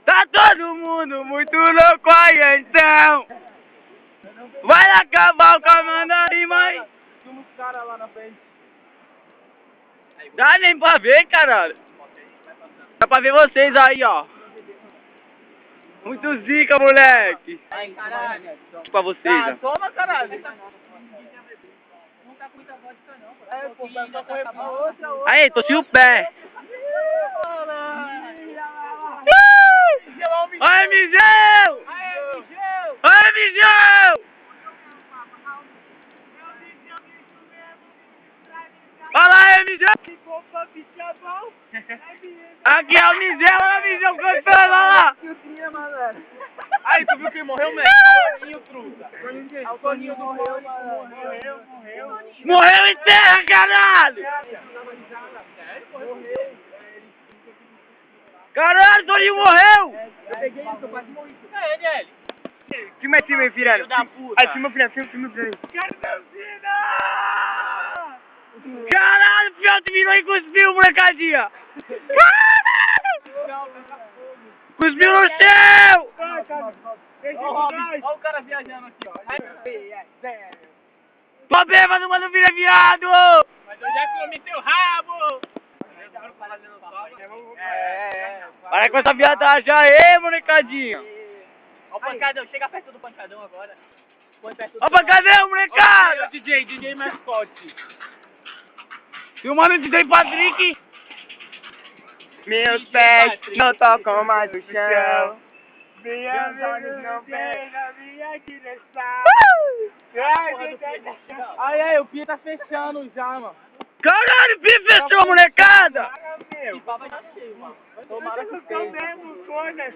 Tá todo mundo muito louco aí, então. Vai lá acabar o comando aí, mãe. Tinha uns caras lá na frente. Dá nem pra ver, caralho. Dá pra ver vocês aí, ó. Muito zica, moleque. Ai, caralho. Pra vocês, ó. Toma, caralho. Não tá com muita vodka, não. É, pô, tá correr pra outra. Aí, torci o pé. Ai, Migel! Ai, Migel! Olha lá, Migel! Aqui é o Migel, olha o Migel cantando, olha lá! Aí, tu viu quem morreu, moleque? Toninho, truta. O Toninho morreu, mano. Morreu. Morreu em terra, caralho! Caralho, Toninho morreu! Eu peguei isso, eu quase morri. É ele, é ele. Filma aí, filha. Filho da puta. Aí, filma, filha. Caralho, o Fiote virou e cuspiu, molecadinha! Caralho! Cuspiu no céu! Olha o cara viajando aqui, ó. Tô bêbado, mas não vira viado! Mas onde é que eu meti o rabo? Para com essa viadagem aí, molecadinha! Ó o pancadão, chega perto do pancadão agora. Põe perto do Ó pra cadê, molecada? DJ mascote. Filmando o DJ Patrick! Meus pés não tocam mais o chão. Minhas olhos não pegam minha direção. Aí, o Pia tá fechando já, mano. Caralho, o Pi fechou, molecada! Tomara que seja.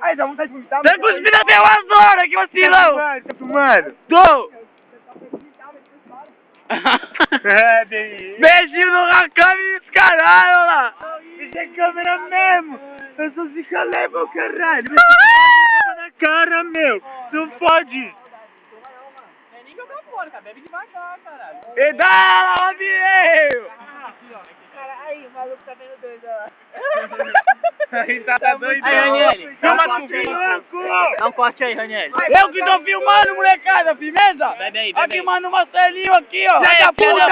Aí, dá vontade de vomitar. Tá cuspindo até umas horas, que vacilão! Tá filmando? Tô! Beijinho no Rakan e os caralho, olha lá! Isso é câmera mesmo! Eu sou zicalé, meu caralho! Beijinho na cara, meu! Não pode! É nem jogar fora, cara. Bebe devagar, caralho. E dá lá, meu! Cara, aí, o maluco tá vendo doido, ó. Aí tá doidão! Aí, Raniel, Filma dá um comigo! Dá um corte aí, Raniel. Eu que tô filmando, molecada, firmeza? Bebe aí, Aqui, mano, o Marcelinho aqui, ó! Filha da puta!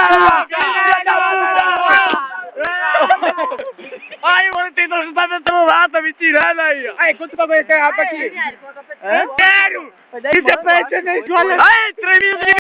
Filha da puta! Aí, mano, tem dois que tá meu celular, tá me tirando aí, ó! Aí, quanto bagulho esse rapa aqui? Eu quero! Isso é pra essa na escola! Aí, 3 minutos de